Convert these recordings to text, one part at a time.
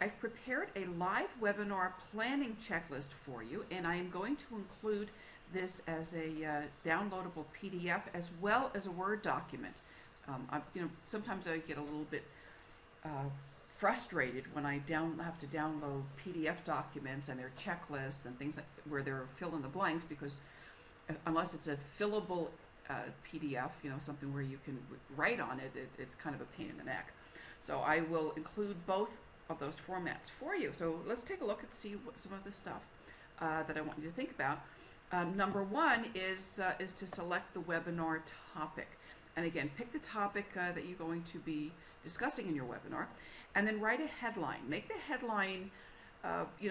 I've prepared a live webinar planning checklist for you, and I am going to include this as a downloadable PDF as well as a Word document. Sometimes I get a little bit uh, frustrated when I have to download PDF documents and their checklists and things like, where they're fill in the blanks, because unless it's a fillable PDF, something where you can write on it, it's kind of a pain in the neck. So I will include both of those formats for you. So let's take a look and see what some of the stuff that I want you to think about. Number one is to select the webinar topic. And again, pick the topic that you're going to be discussing in your webinar, and then write a headline. Make the headline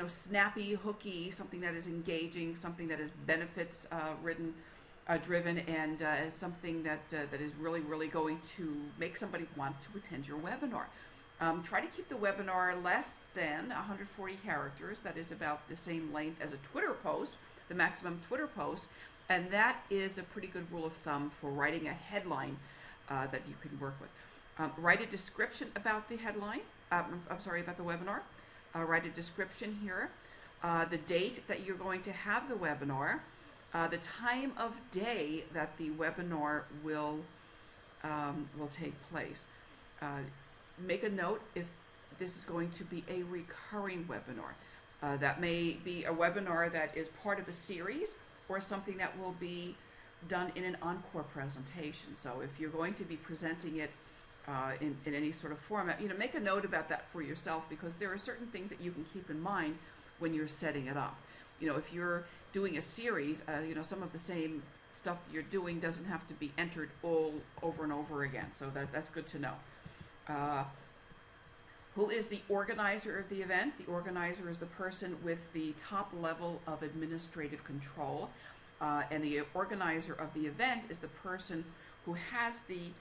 snappy, hooky, something that is engaging, something that is benefits driven, and something that is really, really going to make somebody want to attend your webinar. Try to keep the webinar less than 140 characters. That is about the same length as a Twitter post, the maximum Twitter post, and that is a pretty good rule of thumb for writing a headline that you can work with. Write a description about the headline. About the webinar. Write a description here, the date that you're going to have the webinar, the time of day that the webinar will take place. Make a note if this is going to be a recurring webinar. That may be a webinar that is part of a series, or something that will be done in an encore presentation. So if you're going to be presenting it in any sort of format, make a note about that for yourself, because there are certain things that you can keep in mind when you're setting it up. If you're doing a series, some of the same stuff you're doing doesn't have to be entered all over and over again. So that's good to know. Who is the organizer of the event? The organizer is the person with the top level of administrative control, and the organizer of the event is the person who has the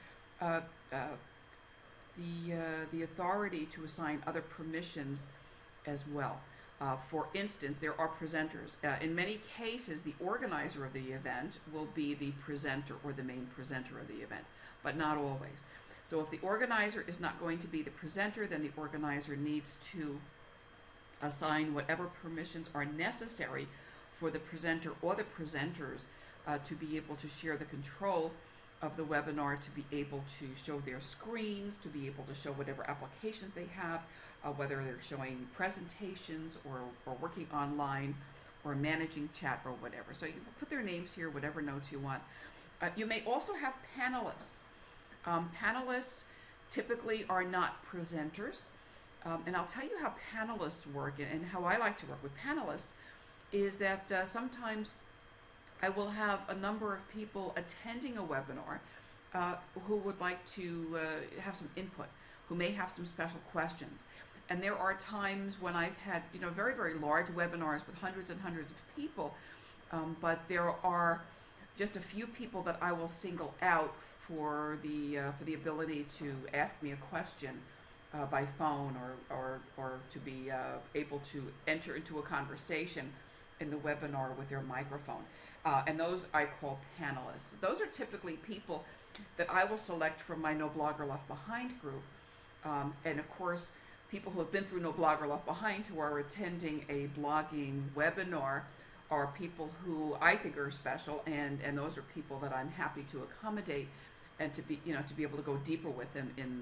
authority to assign other permissions as well. For instance, there are presenters. In many cases, the organizer of the event will be the presenter or the main presenter of the event, but not always. So if the organizer is not going to be the presenter, then the organizer needs to assign whatever permissions are necessary for the presenter or the presenters to be able to share the control of the webinar, to be able to show their screens, to be able to show whatever applications they have, whether they're showing presentations or working online or managing chat or whatever. So you put their names here, whatever notes you want. You may also have panelists. Panelists typically are not presenters, and I'll tell you how panelists work, and how I like to work with panelists is that sometimes I will have a number of people attending a webinar who would like to have some input, who may have some special questions. And there are times when I've had very, very large webinars with hundreds and hundreds of people, but there are just a few people that I will single out for the ability to ask me a question by phone, or to be able to enter into a conversation in the webinar with their microphone. And those I call panelists. Those are typically people that I will select from my No Blogger Left Behind group. And of course, people who have been through No Blogger Left Behind, who are attending a blogging webinar, are people who I think are special, and those are people that I'm happy to accommodate, and to be able to go deeper with them in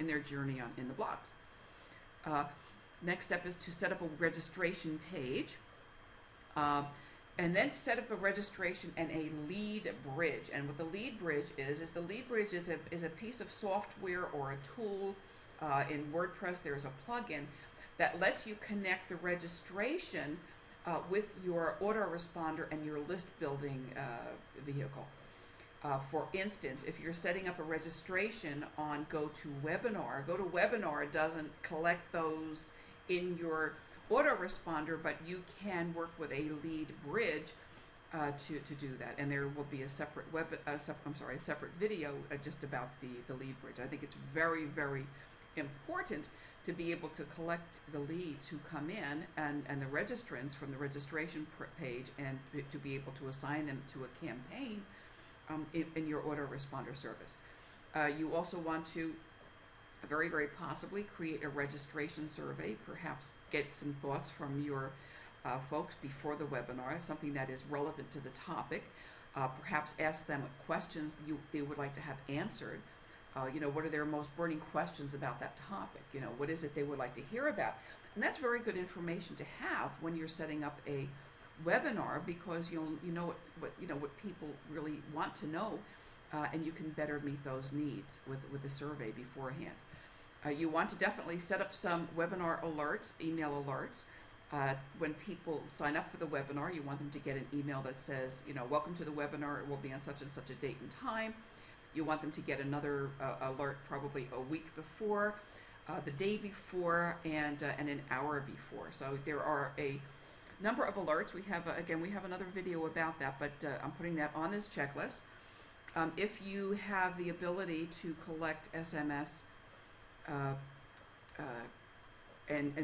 their journey in the blogs. Next step is to set up a registration page, and then set up a registration and a lead bridge. And what the lead bridge is the lead bridge is a piece of software or a tool. In WordPress, there's a plugin that lets you connect the registration with your autoresponder and your list building vehicle. For instance, if you're setting up a registration on GoToWebinar doesn't collect those in your autoresponder, but you can work with a lead bridge to do that. And there will be a separate a separate video just about the lead bridge. I think it's very, very important to be able to collect the leads who come in and the registrants from the registration page, and to be able to assign them to a campaign in your autoresponder service. You also want to very, very possibly create a registration survey, perhaps get some thoughts from your folks before the webinar, something that is relevant to the topic. Perhaps ask them what questions they would like to have answered. What are their most burning questions about that topic? What is it they would like to hear about? And that's very good information to have when you're setting up a webinar, because you know what people really want to know, and you can better meet those needs with a survey beforehand. You want to definitely set up some webinar alerts, email alerts. When people sign up for the webinar, you want them to get an email that says, welcome to the webinar, it will be on such and such a date and time. You want them to get another alert probably a week before, the day before, and an hour before. So there are a number of alerts. We have another video about that, but I'm putting that on this checklist. If you have the ability to collect SMS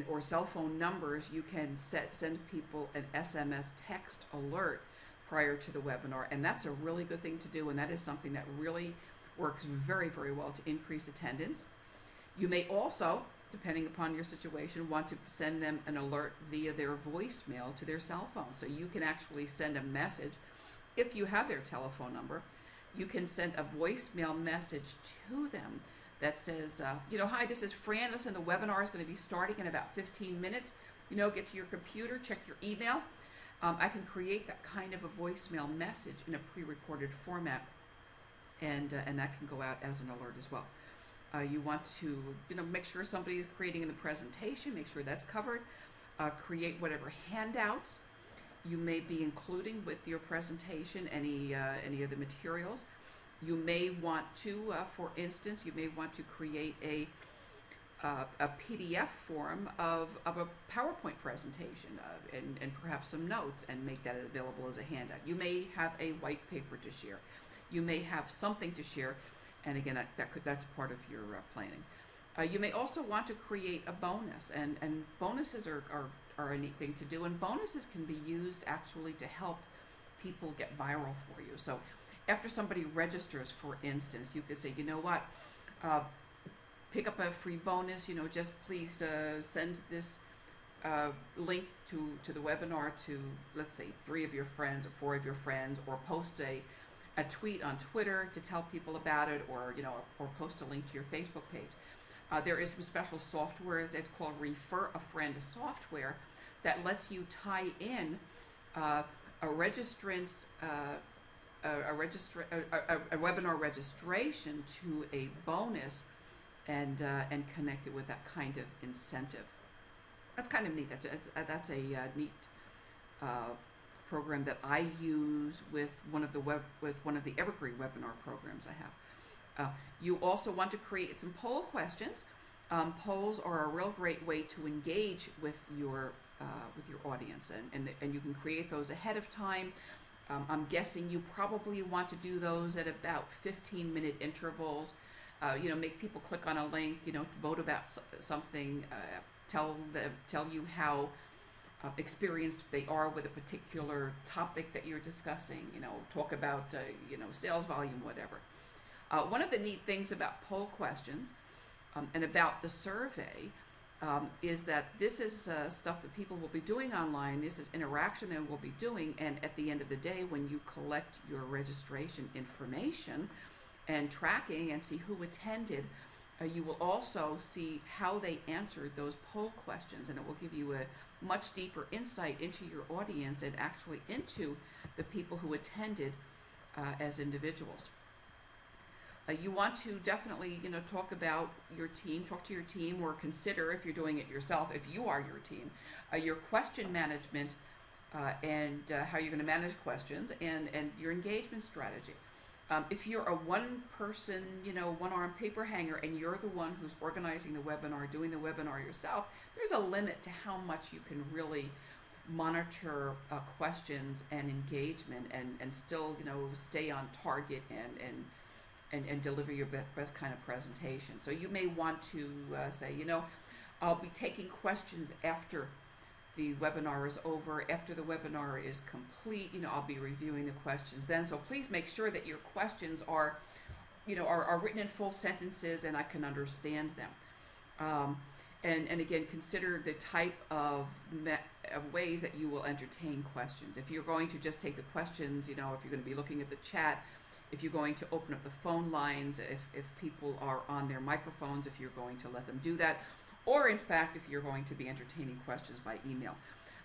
or cell phone numbers, you can send people an SMS text alert prior to the webinar, and that's a really good thing to do, and that is something that really works very, very well to increase attendance. You may also, depending upon your situation, want to send them an alert via their voicemail to their cell phone. So you can actually send a message. If you have their telephone number, you can send a voicemail message to them that says, hi, this is Fran. Listen, the webinar is going to be starting in about 15 minutes. Get to your computer, check your email. I can create that kind of a voicemail message in a pre-recorded format, and that can go out as an alert as well. You want to make sure somebody is creating the presentation, make sure that's covered. Create whatever handouts you may be including with your presentation, any of the materials. You may want to, for instance, create a PDF form of a PowerPoint presentation and perhaps some notes, and make that available as a handout. You may have a white paper to share. You may have something to share, and again, that's part of your planning. You may also want to create a bonus, and bonuses are a neat thing to do, and bonuses can be used actually to help people get viral for you. So after somebody registers, for instance, you could say, pick up a free bonus, just please send this link to the webinar to, let's say, 3 of your friends or 4 of your friends, or post a tweet on Twitter to tell people about it, or post a link to your Facebook page. There is some special software. It's called Refer a Friend software that lets you tie in a registrant's a webinar registration to a bonus, and connect it with that kind of incentive. That's kind of neat. That's a neat program that I use with one of the Evergreen webinar programs I have. You also want to create some poll questions. Polls are a real great way to engage with your audience, and you can create those ahead of time. I'm guessing you probably want to do those at about 15-minute intervals. Make people click on a link, vote about something, tell you how experienced they are with a particular topic that you're discussing, talk about, sales volume, whatever. One of the neat things about poll questions and about the survey is that this is stuff that people will be doing online. This is interaction they will be doing, and at the end of the day, when you collect your registration information and tracking and see who attended, you will also see how they answered those poll questions, and it will give you a much deeper insight into your audience and actually into the people who attended as individuals. You want to definitely, talk about your team, talk to your team, or consider, if you're doing it yourself, if you are your team, your question management and how you're going to manage questions, and your engagement strategy. If you're a one-person, one-arm paper hanger, and you're the one who's organizing the webinar, doing the webinar yourself, there's a limit to how much you can really monitor questions and engagement, and still, stay on target and deliver your best kind of presentation. So you may want to say, I'll be taking questions after the webinar is over. After the webinar is complete, I'll be reviewing the questions then. So please make sure that your questions are are written in full sentences and I can understand them. And again, consider the type of ways that you will entertain questions. If you're going to just take the questions, if you're going to be looking at the chat, if you're going to open up the phone lines, if people are on their microphones, if you're going to let them do that, or in fact, if you're going to be entertaining questions by email.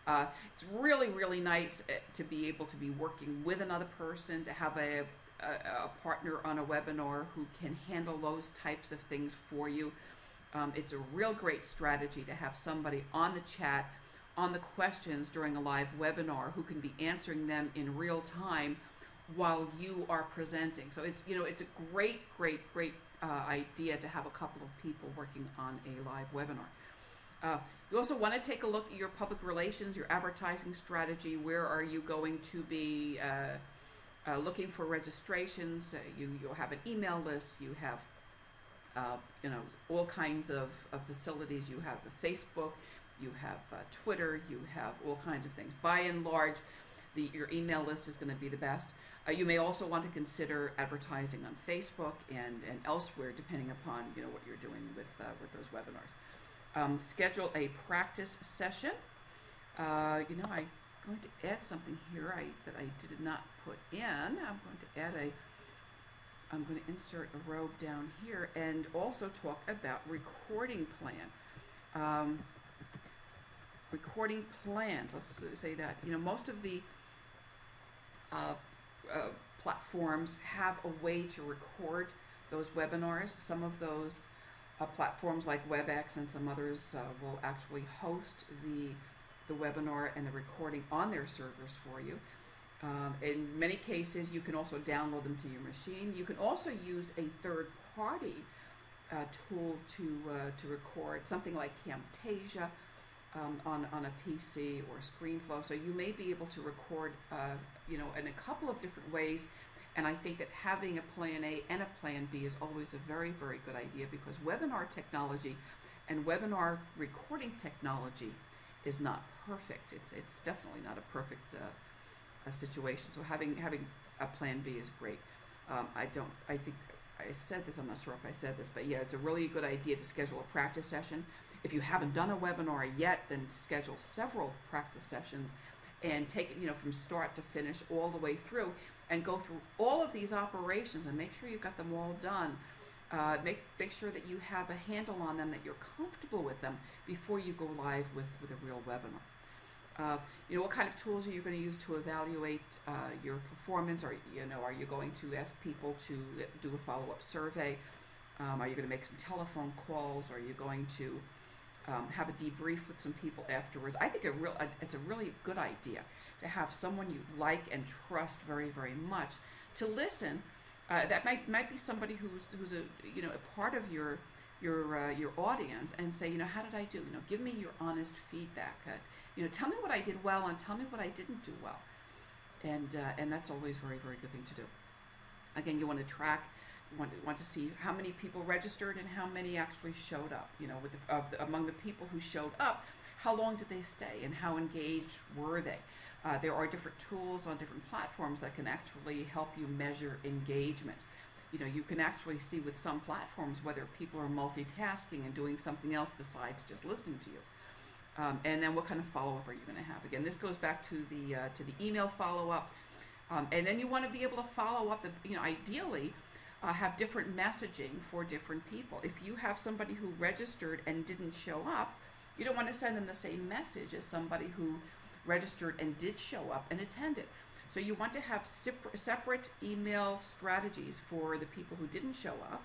It's really, really nice to be able to be working with another person, to have a partner on a webinar who can handle those types of things for you. It's a real great strategy to have somebody on the chat, on the questions during a live webinar who can be answering them in real time while you are presenting. So it's a great idea to have a couple of people working on a live webinar. You also want to take a look at your public relations, your advertising strategy. Where are you going to be looking for registrations? You'll have an email list. You have all kinds of facilities. You have the Facebook, you have Twitter, you have all kinds of things. By and large, your email list is going to be the best. You may also want to consider advertising on Facebook and elsewhere, depending upon what you're doing with those webinars. Schedule a practice session. I'm going to add something here that I did not put in. I'm going to insert a row down here and also talk about recording plan. Recording plans, let's say that. Most of the platforms have a way to record those webinars. Some of those platforms like WebEx and some others will actually host the webinar and the recording on their servers for you. In many cases, you can also download them to your machine. You can also use a third-party tool to record, something like Camtasia on a PC or ScreenFlow. So you may be able to record, in a couple of different ways. And I think that having a plan A and a plan B is always a very, very good idea, because webinar technology and webinar recording technology is not perfect. It's definitely not a perfect situation. So having a plan B is great. I think I said this, I'm not sure if I said this, but yeah, it's a really good idea to schedule a practice session. If you haven't done a webinar yet, then schedule several practice sessions and take it, from start to finish all the way through, and go through all of these operations and make sure you've got them all done. Make sure that you have a handle on them, that you're comfortable with them before you go live with a real webinar. What kind of tools are you going to use to evaluate your performance? Are you going to ask people to do a follow-up survey? Are you going to make some telephone calls? Are you going to have a debrief with some people afterwards? I think it's a really good idea to have someone you like and trust very, very much to listen. That might be somebody who's a part of your audience, and say, how did I do? Give me your honest feedback. Tell me what I did well and tell me what I didn't do well. And that's always a very, very good thing to do. Again, you want to track. You want to see how many people registered and how many actually showed up. Among the people who showed up, how long did they stay and how engaged were they? There are different tools on different platforms that can actually help you measure engagement. You can actually see with some platforms whether people are multitasking and doing something else besides just listening to you. And then what kind of follow-up are you going to have? Again, this goes back to the email follow-up. And then you want to be able to follow up, ideally, have different messaging for different people. If you have somebody who registered and didn't show up, you don't want to send them the same message as somebody who registered and did show up and attended. So you want to have separate email strategies for the people who didn't show up,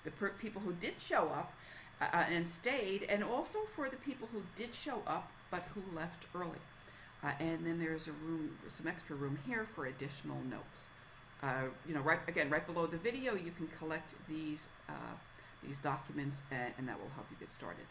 the people who did show up and stayed, and also for the people who did show up but who left early. And then there's some extra room here for additional notes. Right below the video, you can collect these documents, and that will help you get started.